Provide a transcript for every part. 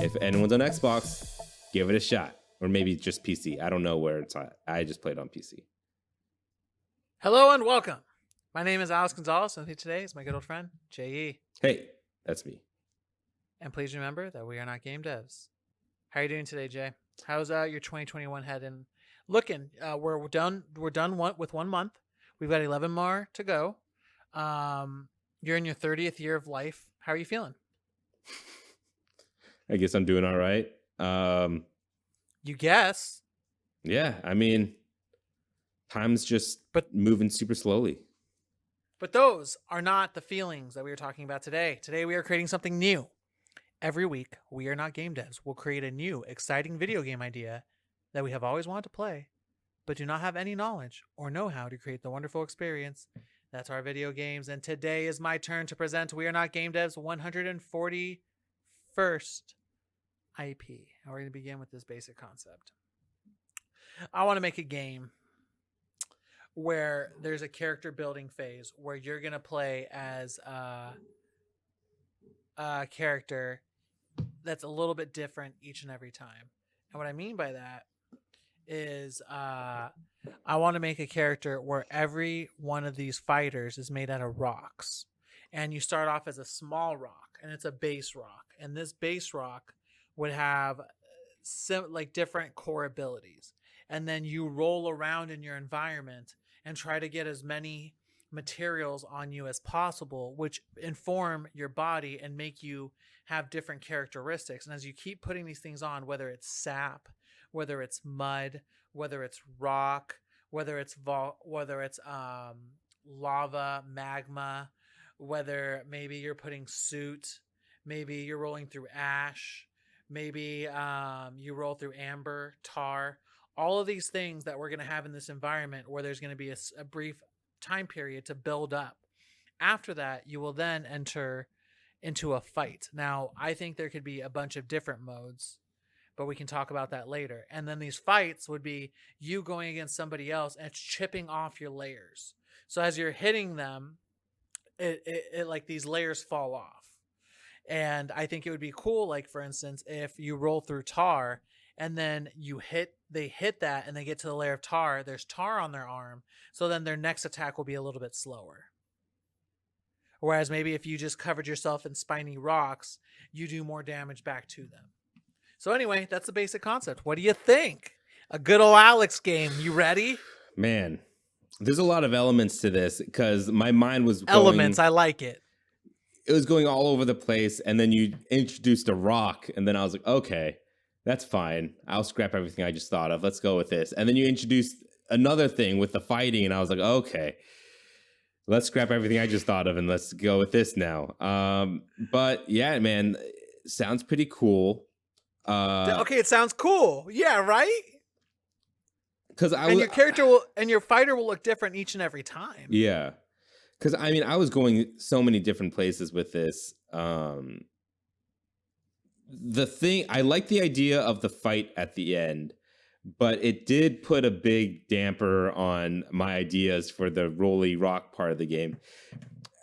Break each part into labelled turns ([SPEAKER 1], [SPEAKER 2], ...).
[SPEAKER 1] If anyone's on Xbox, give it a shot. Or maybe just PC. I don't know where it's at. I just played on PC.
[SPEAKER 2] Hello and welcome. My name is Alex Gonzalez, and today is my good old friend, J.E.
[SPEAKER 1] Hey, that's me.
[SPEAKER 2] And please remember that we are not game devs. How are you doing today, Jay? How's your 2021 heading? Looking, we're done with 1 month. We've got 11 more to go. You're in your 30th year of life. How are you feeling?
[SPEAKER 1] I guess I'm doing all right.
[SPEAKER 2] You guess.
[SPEAKER 1] Yeah, I mean, time's just moving super slowly.
[SPEAKER 2] But those are not the feelings that we are talking about today. Today we are creating something new. Every week, we are not game devs. We'll create a new, exciting video game idea that we have always wanted to play, but do not have any knowledge or know-how to create the wonderful experience. That's our video games. And today is my turn to present We Are Not Game Devs 141st IP. And we're going to begin with this basic concept. I want to make a game where there's a character building phase where you're going to play as a character that's a little bit different each and every time. And what I mean by that is I want to make a character where every one of these fighters is made out of rocks. And you start off as a small rock, and it's a base rock. And this base rock would have different core abilities. And then you roll around in your environment and try to get as many materials on you as possible, which inform your body and make you have different characteristics. And as you keep putting these things on, whether it's sap, whether it's mud, whether it's rock, whether it's lava, magma, whether maybe you're putting soot, maybe you're rolling through ash, maybe you roll through amber, tar, all of these things that we're going to have in this environment where there's going to be a brief time period to build up. After that, you will then enter into a fight. Now, I think there could be a bunch of different modes, but we can talk about that later. And then these fights would be you going against somebody else and it's chipping off your layers. So as you're hitting them, it like these layers fall off. And I think it would be cool, like for instance, if you roll through tar and then they hit that and they get to the layer of tar, there's tar on their arm. So then their next attack will be a little bit slower. Whereas maybe if you just covered yourself in spiny rocks, you do more damage back to them. So anyway, that's the basic concept. What do you think? A good old Alex game. You ready?
[SPEAKER 1] Man, there's a lot of elements to this because my mind was
[SPEAKER 2] I like it.
[SPEAKER 1] It was going all over the place. And then you introduced a rock. And then I was like, okay, that's fine. I'll scrap everything I just thought of. Let's go with this. And then you introduced another thing with the fighting. And I was like, okay, let's scrap everything I just thought of and let's go with this now. But yeah, man, sounds pretty cool.
[SPEAKER 2] Okay, it sounds cool. Yeah, right?
[SPEAKER 1] Because
[SPEAKER 2] your character and your fighter will look different each and every time.
[SPEAKER 1] Yeah. Because I mean, I was going so many different places with this. The thing, I like the idea of the fight at the end, but it did put a big damper on my ideas for the rolly rock part of the game.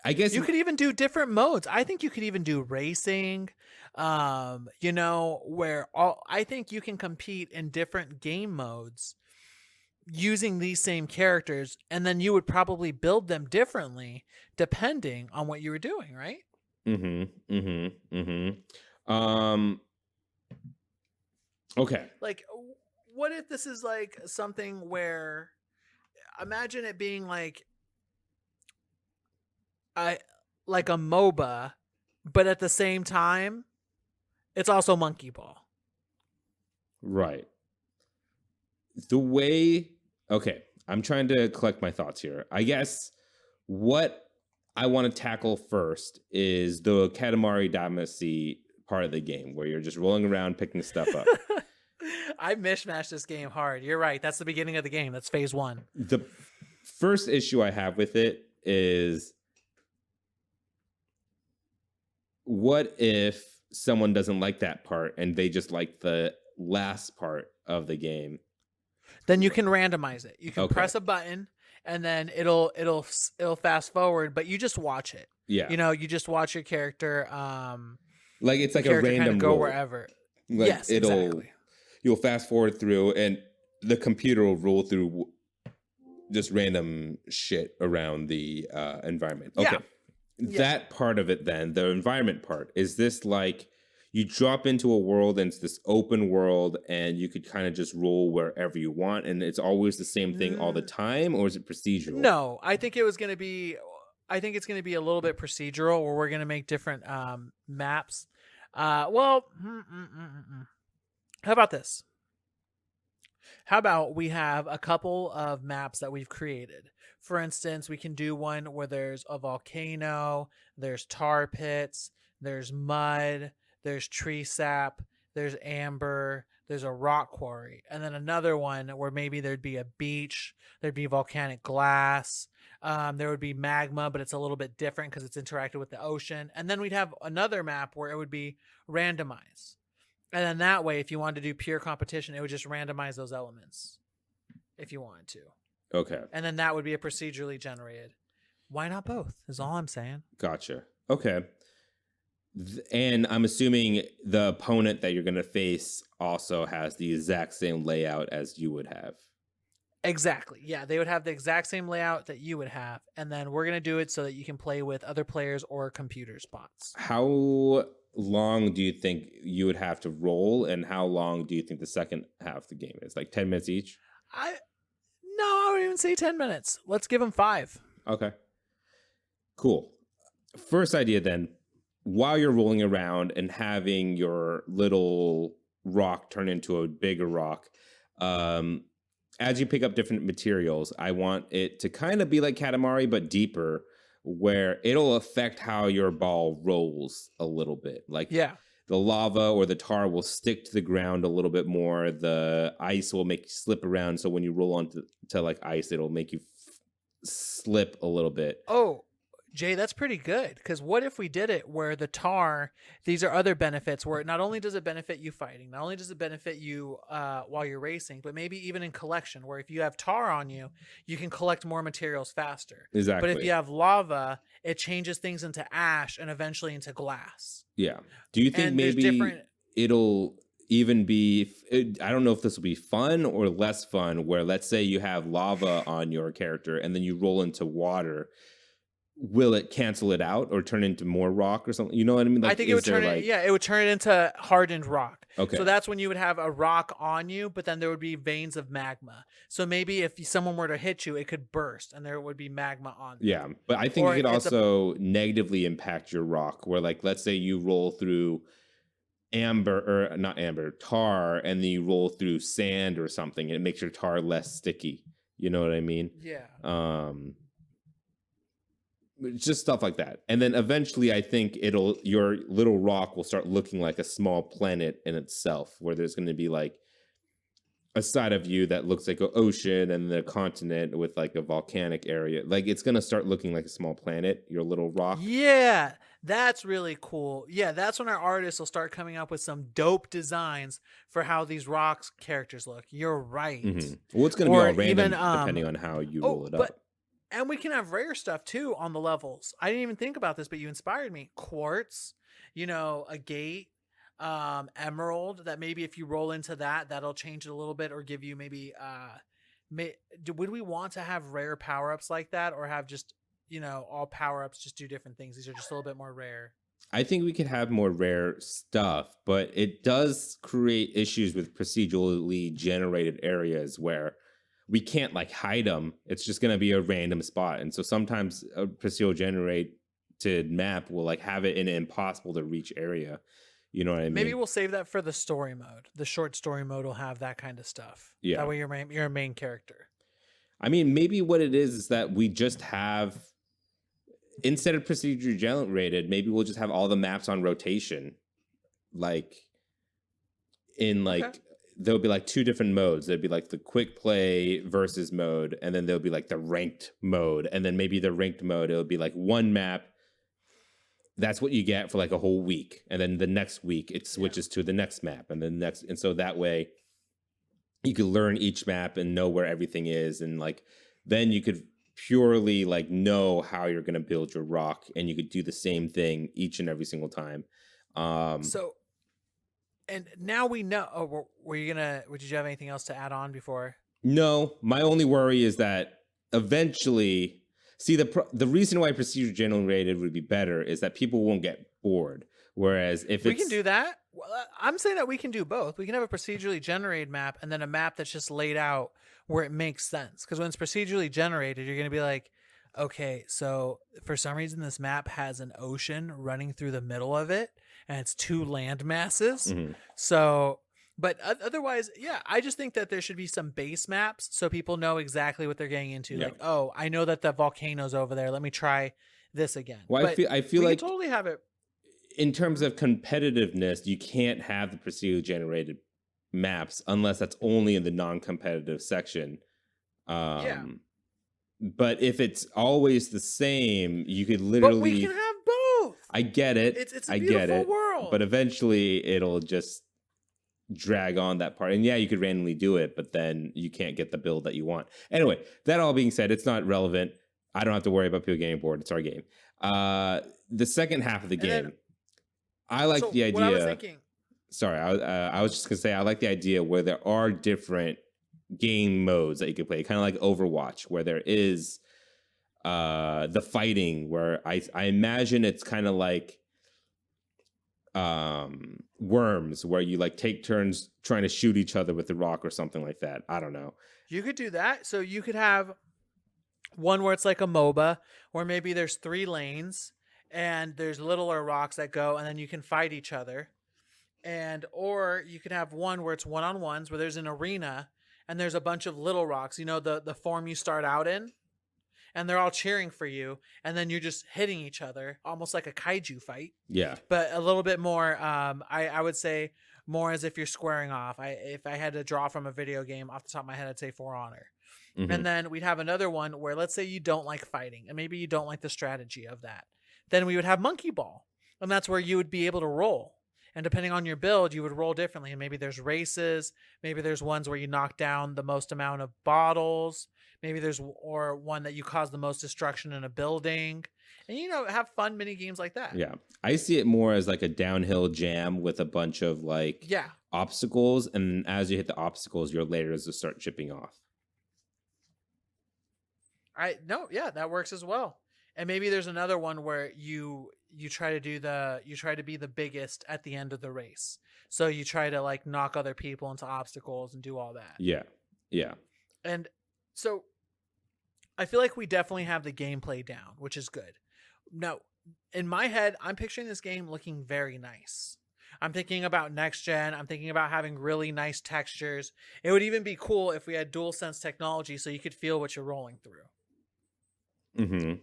[SPEAKER 1] I guess
[SPEAKER 2] you could even do different modes. I think you could even do racing, I think you can compete in different game modes using these same characters, and then you would probably build them differently depending on what you were doing, right?
[SPEAKER 1] Okay.
[SPEAKER 2] Like, what if this is like something where, imagine it being like a MOBA, but at the same time, it's also Monkey Ball.
[SPEAKER 1] Right. Okay, I'm trying to collect my thoughts here. I guess what I want to tackle first is the Katamari Damacy part of the game where you're just rolling around picking stuff up.
[SPEAKER 2] I mishmashed this game hard. You're right. That's the beginning of the game. That's phase 1.
[SPEAKER 1] The first issue I have with it is, what if someone doesn't like that part and they just like the last part of the game?
[SPEAKER 2] Then you can randomize it. You can press a button and then it'll fast forward, but you just watch it.
[SPEAKER 1] Yeah.
[SPEAKER 2] You just watch your character
[SPEAKER 1] like it's like a random
[SPEAKER 2] go
[SPEAKER 1] roll.
[SPEAKER 2] wherever.
[SPEAKER 1] Like
[SPEAKER 2] Yes, exactly.
[SPEAKER 1] you'll fast forward through, and the computer will roll through just random shit around the environment.
[SPEAKER 2] Yeah.
[SPEAKER 1] Okay.
[SPEAKER 2] Yeah.
[SPEAKER 1] That part of it, then, the environment part, is this like you drop into a world and it's this open world and you could kind of just roll wherever you want and it's always the same thing all the
[SPEAKER 2] Mm,
[SPEAKER 1] time, or is it procedural?
[SPEAKER 2] no, I think it was going to be. I think it's going to be a little bit procedural, where we're going to make different maps. Well, how about this? How about we have a couple of maps that we've created? For instance, we can do one where there's a volcano, there's tar pits, there's mud, there's tree sap, there's amber, there's a rock quarry, and then another one where maybe there'd be a beach, there'd be volcanic glass, there would be magma, but it's a little bit different because it's interacted with the ocean, and then we'd have another map where it would be randomized. And then that way, if you wanted to do pure competition, it would just randomize those elements if you wanted to.
[SPEAKER 1] Okay.
[SPEAKER 2] And then that would be a procedurally generated. Why not both? Is all I'm saying.
[SPEAKER 1] Gotcha. Okay. And I'm assuming the opponent that you're going to face also has the exact same layout as you would have.
[SPEAKER 2] Exactly. Yeah, they would have the exact same layout that you would have. And then we're going to do it so that you can play with other players or computer spots.
[SPEAKER 1] How long do you think you would have to roll, and how long do you think the second half of the game is? Like 10 minutes each?
[SPEAKER 2] I would even say 10 minutes. Let's give them 5.
[SPEAKER 1] Okay. Cool. First idea then, while you're rolling around and having your little rock turn into a bigger rock, as you pick up different materials, I want it to kind of be like Katamari, but deeper, where it'll affect how your ball rolls a little bit. Like the lava or the tar will stick to the ground a little bit more. The ice will make you slip around. So when you roll onto like ice, it'll make you slip a little bit.
[SPEAKER 2] Oh, Jay, that's pretty good. Because what if we did it where the tar, these are other benefits where not only does it benefit you fighting, not only does it benefit you while you're racing, but maybe even in collection, where if you have tar on you, you can collect more materials faster.
[SPEAKER 1] Exactly.
[SPEAKER 2] But if you have lava, it changes things into ash and eventually into glass.
[SPEAKER 1] Yeah. Do you think maybe it'll even be, I don't know if this will be fun or less fun, where let's say you have lava on your character and then you roll into water. Will it cancel it out or turn into more rock or something? You know what I mean?
[SPEAKER 2] Like, I think it would turn it. Yeah, it would turn it into hardened rock.
[SPEAKER 1] Okay.
[SPEAKER 2] So that's when you would have a rock on you, but then there would be veins of magma. So maybe if someone were to hit you, it could burst and there would be magma on them.
[SPEAKER 1] Yeah, but I think it could also negatively impact your rock. Where, like, let's say you roll through tar, and then you roll through sand or something, and it makes your tar less sticky. You know what I mean?
[SPEAKER 2] Yeah.
[SPEAKER 1] Just stuff like that. And then eventually I think your little rock will start looking like a small planet in itself, where there's going to be like a side of you that looks like an ocean and the continent with like a volcanic area. Like it's going to start looking like a small planet, your little rock.
[SPEAKER 2] Yeah, that's really cool. Yeah, that's when our artists will start coming up with some dope designs for how these rocks characters look. You're right.
[SPEAKER 1] Mm-hmm. Well, it's going to be all random depending on how you roll it up.
[SPEAKER 2] And we can have rare stuff too on the levels. I didn't even think about this, but you inspired me. Quartz, a gate, emerald, that maybe if you roll into that, that'll change it a little bit or give you maybe, would we want to have rare power-ups like that, or have just, all power-ups just do different things? These are just a little bit more rare.
[SPEAKER 1] I think we could have more rare stuff, but it does create issues with procedurally generated areas where we can't like hide them. It's just going to be a random spot. And so sometimes a procedural generated map will like have it in an impossible to reach area. You know what I mean?
[SPEAKER 2] Maybe we'll save that for the story mode. The short story mode will have that kind of stuff.
[SPEAKER 1] Yeah.
[SPEAKER 2] That way you're a main character.
[SPEAKER 1] I mean, maybe what it is that we just have, instead of procedurally generated, maybe we'll just have all the maps on rotation. Like in like... Okay. There'll be like 2 different modes. There'd be like the quick play versus mode, and then there'll be like the ranked mode, and then maybe the ranked mode, it'll be like one map. That's what you get for like a whole week, and then the next week it switches to the next map, and then next, and so that way you could learn each map and know where everything is, and like then you could purely like know how you're gonna build your rock, and you could do the same thing each and every single time.
[SPEAKER 2] And now we know. Oh, were you gonna? Did you have anything else to add on before?
[SPEAKER 1] No, my only worry is that eventually, see the reason why procedure generated would be better is that people won't get bored. Whereas if
[SPEAKER 2] We can
[SPEAKER 1] it's
[SPEAKER 2] do that. Well, I'm saying that we can do both. We can have a procedurally generated map and then a map that's just laid out where it makes sense. Because when it's procedurally generated, you're going to be like, okay, so for some reason, this map has an ocean running through the middle of it and it's two land masses.
[SPEAKER 1] Mhm.
[SPEAKER 2] So, but otherwise, yeah, I just think that there should be some base maps so people know exactly what they're getting into.
[SPEAKER 1] Yeah.
[SPEAKER 2] Like, oh, I know that the volcano's over there. Let me try this again.
[SPEAKER 1] Well,
[SPEAKER 2] But
[SPEAKER 1] I feel
[SPEAKER 2] we
[SPEAKER 1] like
[SPEAKER 2] could totally have it.
[SPEAKER 1] in terms of competitiveness, you can't have the procedurally generated maps unless that's only in the non-competitive section.
[SPEAKER 2] Yeah.
[SPEAKER 1] But if it's always the same, you could
[SPEAKER 2] But we
[SPEAKER 1] literally.
[SPEAKER 2] can have both.
[SPEAKER 1] I get it.
[SPEAKER 2] It's a
[SPEAKER 1] I
[SPEAKER 2] beautiful
[SPEAKER 1] get it.
[SPEAKER 2] world.
[SPEAKER 1] But eventually, it'll just drag on that part. And yeah, you could randomly do it, but then you can't get the build that you want. Anyway, that all being said, it's not relevant. I don't have to worry about people getting bored. It's our game. The second half of the game,
[SPEAKER 2] then,
[SPEAKER 1] I like the idea.
[SPEAKER 2] What I was thinking.
[SPEAKER 1] Sorry, I was just gonna say I like the idea where there are different game modes that you can play, kind of like Overwatch, where there is the fighting. Where I imagine it's kind of like Worms, where you like take turns trying to shoot each other with the rock or something like that. I don't know.
[SPEAKER 2] You could do that. So you could have one where it's like a MOBA, where maybe there's 3 lanes and there's littler rocks that go, and then you can fight each other. Or you could have one where it's one-on-ones, where there's an arena and there's a bunch of little rocks, the form you start out in, and they're all cheering for you, and then you're just hitting each other, almost like a kaiju fight.
[SPEAKER 1] Yeah.
[SPEAKER 2] But a little bit more, I would say more as if you're squaring off. If I had to draw from a video game off the top of my head, I'd say For Honor.
[SPEAKER 1] Mhm.
[SPEAKER 2] And then we'd have another one where, let's say you don't like fighting and maybe you don't like the strategy of that. Then we would have Monkey Ball, and that's where you would be able to roll. And depending on your build, you would roll differently. And maybe there's races. Maybe there's ones where you knock down the most amount of bottles. Maybe there's or one that you cause the most destruction in a building. And, have fun mini games like that.
[SPEAKER 1] Yeah. I see it more as like a downhill jam with a bunch of like
[SPEAKER 2] Yeah.
[SPEAKER 1] obstacles. And as you hit the obstacles, your layers will start chipping off.
[SPEAKER 2] That works as well. And maybe there's another one where you try to be the biggest at the end of the race. So you try to like knock other people into obstacles and do all that.
[SPEAKER 1] Yeah. Yeah.
[SPEAKER 2] And so I feel like we definitely have the gameplay down, which is good. Now, in my head, I'm picturing this game looking very nice. I'm thinking about next gen. I'm thinking about having really nice textures. It would even be cool if we had DualSense technology so you could feel what you're rolling through.
[SPEAKER 1] Mm-hmm.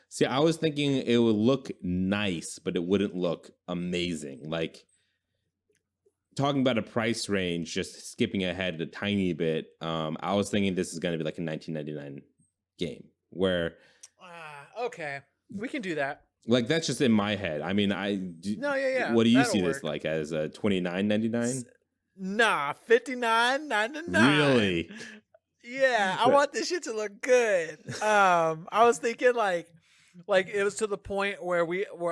[SPEAKER 1] See, I was thinking it would look nice, but it wouldn't look amazing. Like, talking about a price range, just skipping ahead a tiny bit, I was thinking this is going to be like a $19.99 game where...
[SPEAKER 2] Okay. We can do that.
[SPEAKER 1] Like, that's just in my head. I mean,
[SPEAKER 2] No, yeah.
[SPEAKER 1] What do you
[SPEAKER 2] That'll
[SPEAKER 1] see
[SPEAKER 2] work.
[SPEAKER 1] this like, as a $29.99?
[SPEAKER 2] Nah, $59.99.
[SPEAKER 1] Really?
[SPEAKER 2] Yeah, I want this shit to look good. I was thinking like it was to the point where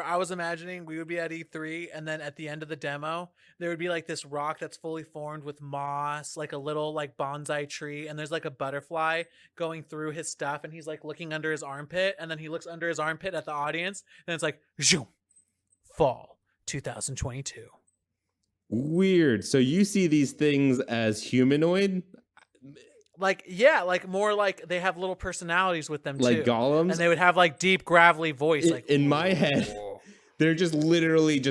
[SPEAKER 2] I was imagining we would be at E3, and then at the end of the demo there would be like this rock that's fully formed with moss, like a little like bonsai tree, and there's like a butterfly going through his stuff, and he's like looking under his armpit, and then he looks under his armpit at the audience, and it's like zoom, fall 2022.
[SPEAKER 1] Weird. So you see these things as humanoid?
[SPEAKER 2] Like, yeah, like more like they have little personalities with them too.
[SPEAKER 1] Like golems?
[SPEAKER 2] And they would have like deep gravelly voice.
[SPEAKER 1] In my head, they're just literally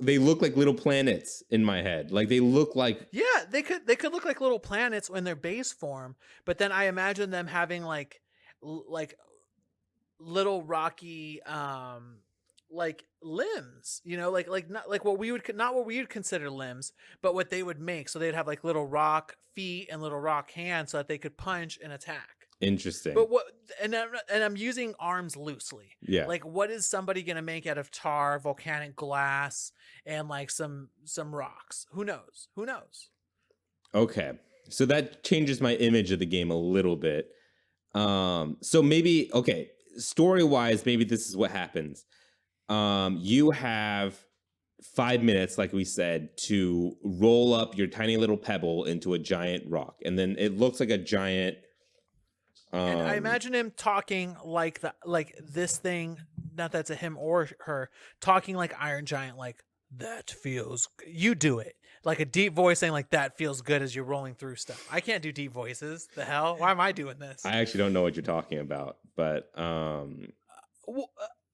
[SPEAKER 1] they look like little planets in my head. Like they look like...
[SPEAKER 2] Yeah, they could look like little planets in their base form, but then I imagine them having like little rocky like limbs, like not what we would consider limbs, but what they would make. So they'd have like little rock feet and little rock hands so that they could punch and attack.
[SPEAKER 1] Interesting.
[SPEAKER 2] But I'm using arms loosely.
[SPEAKER 1] Yeah.
[SPEAKER 2] Like, what is somebody gonna make out of tar, volcanic glass, and like some rocks? Who knows?
[SPEAKER 1] Okay. So that changes my image of the game a little bit. So maybe, okay, story-wise, maybe this is what happens. You have 5 minutes, like we said, to roll up your tiny little pebble into a giant rock, and then it looks like a giant.
[SPEAKER 2] And I imagine him talking like this thing, not that's a him or her, talking like Iron Giant, like that feels. You do it like a deep voice saying like that feels good as you're rolling through stuff. I can't do deep voices. The hell? Why am I doing this?
[SPEAKER 1] I actually don't know what you're talking about, but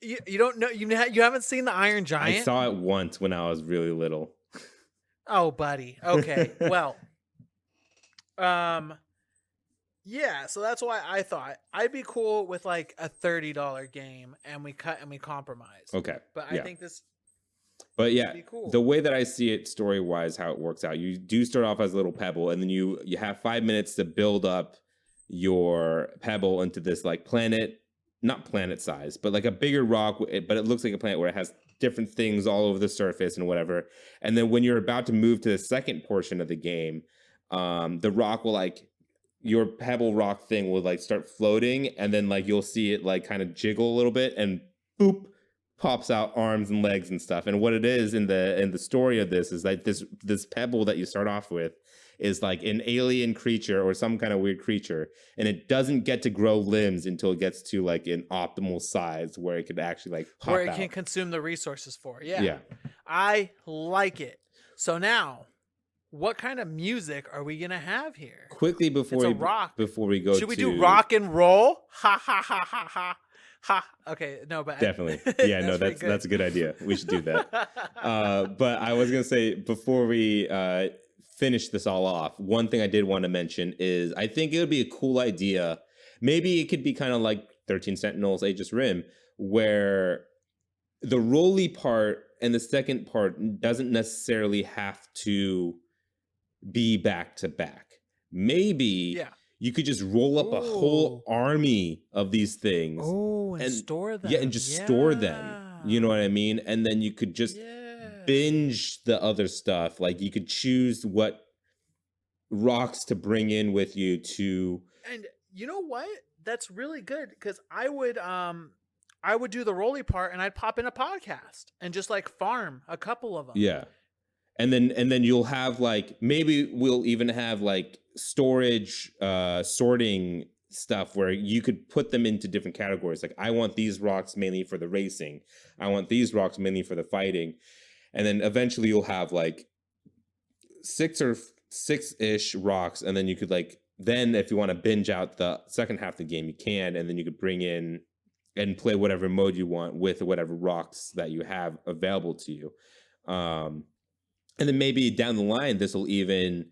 [SPEAKER 2] You don't know you haven't seen the Iron Giant?
[SPEAKER 1] I saw it once when I was really little.
[SPEAKER 2] Oh, buddy. Okay. Well, yeah, so that's why I thought I'd be cool with like a $30 game and we cut and we compromise.
[SPEAKER 1] Okay.
[SPEAKER 2] But I think this
[SPEAKER 1] But yeah,
[SPEAKER 2] would be cool.
[SPEAKER 1] The way that I see it story-wise, how it works out, you do start off as a little pebble, and then you have 5 minutes to build up your pebble into this like planet, not planet size, but like a bigger rock, but it looks like a planet where it has different things all over the surface and whatever. And then when you're about to move to the second portion of the game, the rock will like, your pebble rock thing will like start floating, and then like you'll see it like kind of jiggle a little bit, and boop, pops out arms and legs and stuff. And what it is in the story of this is that this pebble that you start off with is like an alien creature or some kind of weird creature, and it doesn't get to grow limbs until it gets to like an optimal size where it could actually like pop
[SPEAKER 2] where it
[SPEAKER 1] out.
[SPEAKER 2] can consume the resources for. Yeah.
[SPEAKER 1] Yeah.
[SPEAKER 2] I like it. So now, what kind of music are we gonna have here?
[SPEAKER 1] Quickly before
[SPEAKER 2] It's a
[SPEAKER 1] we
[SPEAKER 2] rock.
[SPEAKER 1] before we go,
[SPEAKER 2] Should we do rock and roll? Ha ha ha ha ha ha. Okay, no, but
[SPEAKER 1] definitely, yeah, no, that's a good idea. We should do that. But I was gonna say before we finish this all off, one thing I did want to mention is I think it would be a cool idea. Maybe it could be kind of like 13 Sentinels, Aegis Rim, where the roly part and the second part doesn't necessarily have to be back to back. Maybe you could just roll up a whole army of these things.
[SPEAKER 2] Oh, and store them.
[SPEAKER 1] Yeah, and just store them. You know what I mean? And then you could just binge the other stuff. Like you could choose what rocks to bring in with you to.
[SPEAKER 2] And you know what? That's really good, because I would do the roly part and I'd pop in a podcast and just like farm a couple of them.
[SPEAKER 1] Yeah. And then you'll have like, maybe we'll even have like storage sorting stuff where you could put them into different categories. Like I want these rocks mainly for the racing. I want these rocks mainly for the fighting. And then eventually you'll have like six-ish rocks. And then you could like, then if you want to binge out the second half of the game, you can. And then you could bring in and play whatever mode you want with whatever rocks that you have available to you. And then maybe down the line, this will even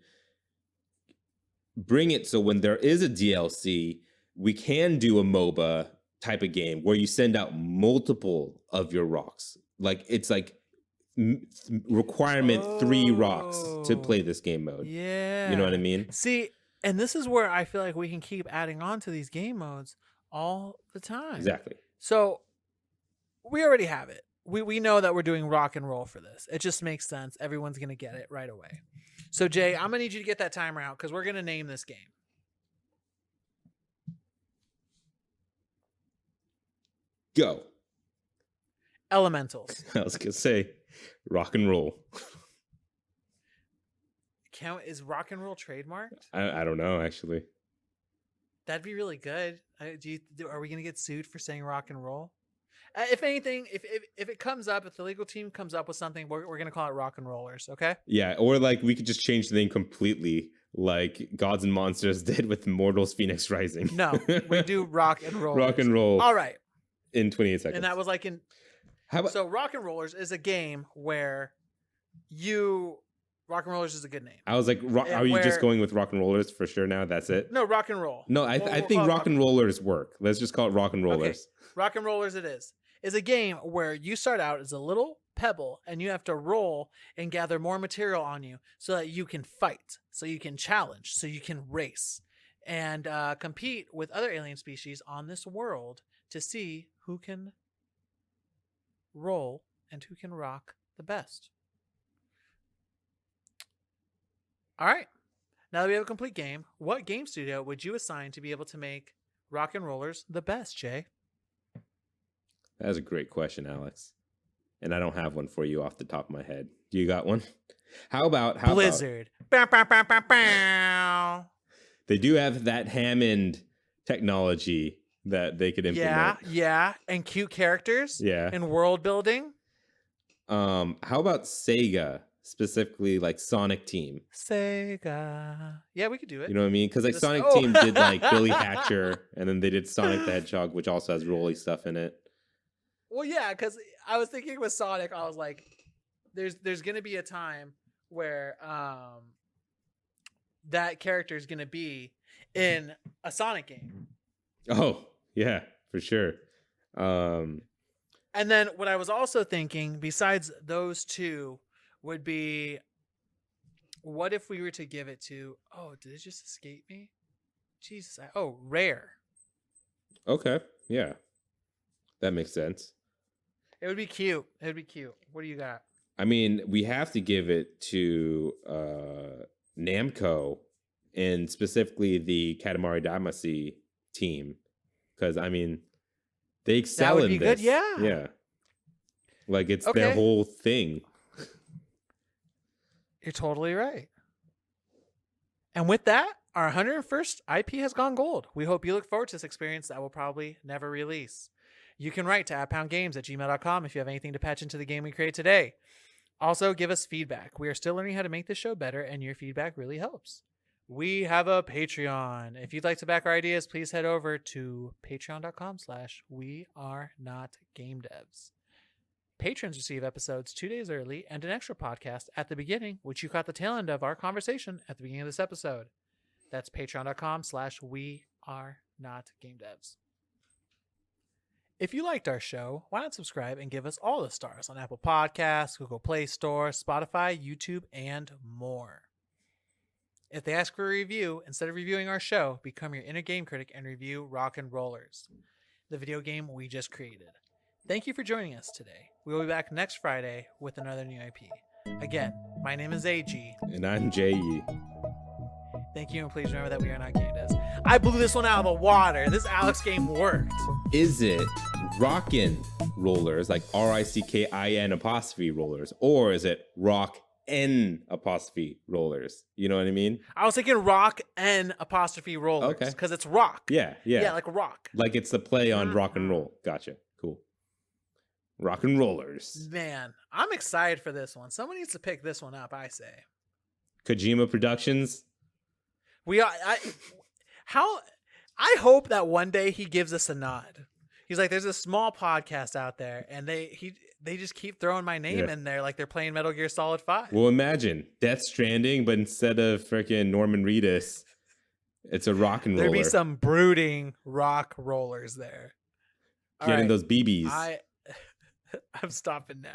[SPEAKER 1] bring it so when there is a DLC, we can do a MOBA type of game where you send out multiple of your rocks. Like it's like requirement 3 rocks to play this game mode.
[SPEAKER 2] Yeah.
[SPEAKER 1] You know what I mean?
[SPEAKER 2] See, and this is where I feel like we can keep adding on to these game modes all the time.
[SPEAKER 1] Exactly.
[SPEAKER 2] So we already have it. We know that we're doing rock and roll for this. It just makes sense. Everyone's going to get it right away. So, Jay, I'm going to need you to get that timer out because we're going to name this game.
[SPEAKER 1] Go.
[SPEAKER 2] Elementals.
[SPEAKER 1] I was going to say rock and roll.
[SPEAKER 2] Is rock and roll trademarked?
[SPEAKER 1] I don't know, actually.
[SPEAKER 2] That'd be really good. Are we going to get sued for saying rock and roll? If anything, if it comes up, if the legal team comes up with something, we're going to call it rock and rollers, okay?
[SPEAKER 1] Yeah, or like we could just change the name completely, like Gods and Monsters did with Mortals Phoenix Rising.
[SPEAKER 2] No, we do rock and rollers.
[SPEAKER 1] Rock and roll.
[SPEAKER 2] All right.
[SPEAKER 1] In 28 seconds.
[SPEAKER 2] And that was like so rock and rollers is a game where rock and rollers is a good name.
[SPEAKER 1] I was like, are you just going with rock and rollers for sure now? That's it?
[SPEAKER 2] No, rock and roll.
[SPEAKER 1] No, I think rock and rollers work. Let's just call it rock and rollers.
[SPEAKER 2] Okay. Rock and rollers it is a game where you start out as a little pebble and you have to roll and gather more material on you so that you can fight, so you can challenge, so you can race and compete with other alien species on this world to see who can roll and who can rock the best. All right. Now that we have a complete game, what game studio would you assign to be able to make rock and rollers the best, Jay?
[SPEAKER 1] That is a great question, Alex. and I don't have one for you off the top of my head. Do you got one? How about
[SPEAKER 2] Blizzard. Bow, bow, bow, bow, bow.
[SPEAKER 1] they do have that Hammond technology that they could implement?
[SPEAKER 2] Yeah, and cute characters.
[SPEAKER 1] Yeah.
[SPEAKER 2] And world building.
[SPEAKER 1] How about Sega, specifically like Sonic Team?
[SPEAKER 2] Sega. Yeah, we could do it.
[SPEAKER 1] You know what I mean? Because like
[SPEAKER 2] This-
[SPEAKER 1] Sonic
[SPEAKER 2] oh.
[SPEAKER 1] Team did like Billy Hatcher, and then they did Sonic the Hedgehog, which also has rolly stuff in it.
[SPEAKER 2] Well, yeah, because I was thinking with Sonic, I was like, there's gonna be a time where that character is gonna be in a Sonic game.
[SPEAKER 1] Oh yeah, for sure.
[SPEAKER 2] And then what I was also thinking, besides those two, would be, what if we were to give it to? Oh, did it just escape me? Jesus! Rare.
[SPEAKER 1] Okay, yeah, that makes sense.
[SPEAKER 2] It would be cute. It would be cute. What do you got?
[SPEAKER 1] I mean, we have to give it to Namco, and specifically the Katamari Damacy team, because I mean, they excel
[SPEAKER 2] would
[SPEAKER 1] in
[SPEAKER 2] be
[SPEAKER 1] this.
[SPEAKER 2] good, yeah.
[SPEAKER 1] Yeah, like it's
[SPEAKER 2] Okay.
[SPEAKER 1] their whole thing.
[SPEAKER 2] You're totally right. And with that, our 101st IP has gone gold. We hope you look forward to this experience that will probably never release. You can write to @poundgames@gmail.com if you have anything to patch into the game we created today. Also, give us feedback. We are still learning how to make this show better, and your feedback really helps. We have a Patreon. If you'd like to back our ideas, please head over to patreon.com/wearenotgamedevs. Patrons receive episodes 2 days early and an extra podcast at the beginning, which you caught the tail end of our conversation at the beginning of this episode. That's patreon.com/wearenotgamedevs. If you liked our show, why not subscribe and give us all the stars on Apple Podcasts, Google Play Store, Spotify, YouTube, and more. If they ask for a review, instead of reviewing our show, become your inner game critic and review Rock and Rollers, the video game we just created. Thank you for joining us today. We will be back next Friday with another new IP. Again, my name is AG.
[SPEAKER 1] And I'm J.E.
[SPEAKER 2] Thank you, and please remember that we are not game devs. I blew this one out of the water. This Alex game worked.
[SPEAKER 1] Is it Rockin' Rollers, like RICKIN' rollers, or is it Rock N' rollers? You know what I mean?
[SPEAKER 2] I was thinking rock N' rollers.
[SPEAKER 1] Okay.
[SPEAKER 2] Because it's rock.
[SPEAKER 1] Yeah.
[SPEAKER 2] Yeah, like rock.
[SPEAKER 1] Like it's the play on rock and roll. Gotcha. Cool. Rock and Rollers.
[SPEAKER 2] Man, I'm excited for this one. Someone needs to pick this one up, I say.
[SPEAKER 1] Kojima Productions.
[SPEAKER 2] I hope that one day he gives us a nod. He's like, there's a small podcast out there, and they just keep throwing my name in there like they're playing Metal Gear Solid 5.
[SPEAKER 1] Well, imagine Death Stranding, but instead of freaking Norman Reedus, it's a rock and roller.
[SPEAKER 2] There'd be some brooding rock rollers there. All
[SPEAKER 1] Getting
[SPEAKER 2] right.
[SPEAKER 1] those BBs.
[SPEAKER 2] I'm stopping now.